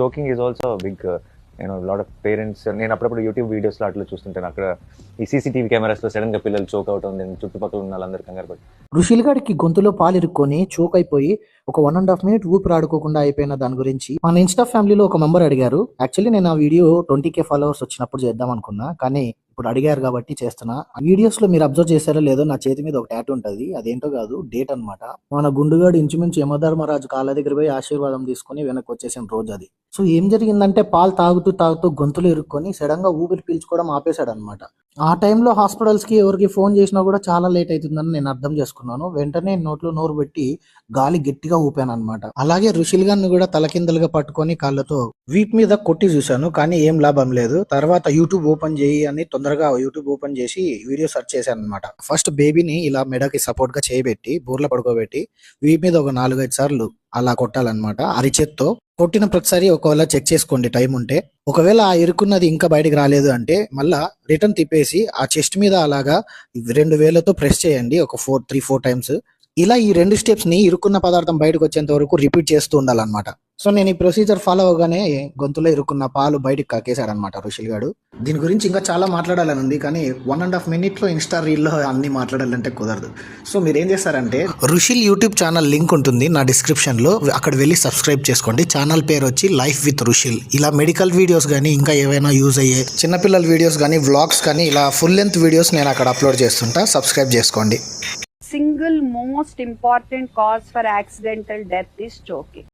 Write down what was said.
Choking is also big lot of parents. నేను అప్పుడప్పుడు YouTube వీడియోస్లో అట్లా చూస్తుంటాను. అక్కడ ఈ సీసీటీవీ కెమెరాస్లో సడన్గా పిల్లలు చోక్ అవుట్ ఉంది, చుట్టుపక్కల ఉన్న వాళ్ళందరూ కంగారు పడి. రుషిల్ గాడికి గొంతులో పాలు ఇరుక్కొని చోక్ అయిపోయి ఒక 1.5 minute ఊపిరాడుకోకుండా అయిపోయిన దాని గురించి మన ఇన్స్టా ఫ్యామిలీలో ఒక మెంబర్ అడిగారు. యాక్చువల్లీ నేను ఆ వీడియో 20K ఫాలోవర్స్ వచ్చినప్పుడు చేద్దాం అనుకున్నా, కానీ ఇప్పుడు అడిగారు కాబట్టి చేస్తున్నా. ఆ వీడియోస్ లో మీరు అబ్జర్వ్ చేశారో లేదో, నా చేతి మీద ఒక టాటూ ఉంటది. అదేంటో కాదు, డేట్ అన్నమాట. మన గుండుగాడు ఇంచుమించు యమధర్మరాజు కాళ్ళ దగ్గర పోయి ఆశీర్వాదం తీసుకుని వెనక్కి వచ్చేసిన రోజు అది. సో ఏం జరిగిందంటే, పాలు తాగుతూ తాగుతూ గొంతులు ఇరుక్కొని సడన్ గా ఊపిరి పీల్చుకోవడం ఆపేశాడు అనమాట. ఆ టైంలో హాస్పిటల్స్ కి ఎవరికి ఫోన్ చేసినా కూడా చాలా లేట్ అవుతుందని నేను అర్థం చేసుకున్నాను. వెంటనే నోట్లో నోరు పెట్టి గాలి గట్టిగా ఊపాను అనమాట. అలాగే రుషిల్ గారిని కూడా తలకిందలుగా పట్టుకొని కాళ్ళతో వీప్ మీద కొట్టి చూశాను, కానీ ఏం లాభం లేదు. తర్వాత యూట్యూబ్ ఓపెన్ చేయి అని తొందరగా యూట్యూబ్ ఓపెన్ చేసి వీడియో సెర్చ్ చేశాను అనమాట. ఫస్ట్ బేబీని ఇలా మెడకి సపోర్ట్ గా చేయబెట్టి బూర్ల పడుకోబెట్టి వీప్ మీద ఒక 4-5 సార్లు అలా కొట్టాలన్నమాట. అరిచేత్తో కొట్టిన ప్రతిసారి ఒకవేళ చెక్ చేసుకోండి టైం ఉంటే. ఒకవేళ ఆ ఇరుక్కున్నది ఇంకా బయటకు రాలేదు అంటే మళ్ళా రిటర్న్ తిప్పేసి ఆ చెస్ట్ మీద అలాగా 2 వేలతో ప్రెస్ చేయండి ఒక 3-4 టైమ్స్. ఇలా ఈ 2 స్టెప్స్ ని ఇరుక్కున్న పదార్థం బయటకు వచ్చేంత వరకు రిపీట్ చేస్తూ ఉండాలన్నమాట. సో నేను ఈ ప్రొసీజర్ ఫాలో అవగానే గొంతులో ఇరుక్కున్న పాలు బయటకు కక్కేశాడనమాట రుషిల్ గాడు. దీని గురించి ఇంకా చాలా మాట్లాడాలని ఉంది, కానీ 1.5 minute లో ఇన్స్టా రీల్లో అన్ని మాట్లాడాలంటే కుదరదు. సో మీరు ఏం చేస్తారంటే, రుషిల్ యూట్యూబ్ ఛానల్ లింక్ ఉంటుంది నా డిస్క్రిప్షన్ లో, అక్కడ వెళ్ళి సబ్స్క్రైబ్ చేసుకోండి. ఛానల్ పేరు వచ్చి లైఫ్ విత్ రుషిల్. ఇలా మెడికల్ వీడియోస్ కానీ ఇంకా ఏవైనా యూజ్ అయ్యే చిన్నపిల్లల వీడియోస్ కానీ వ్లాగ్స్ కానీ ఇలా ఫుల్ లెంత్ వీడియోస్ నేను అక్కడ అప్లోడ్ చేస్తుంటా. సబ్స్క్రైబ్ చేసుకోండి. Single most important cause for accidental death is choking.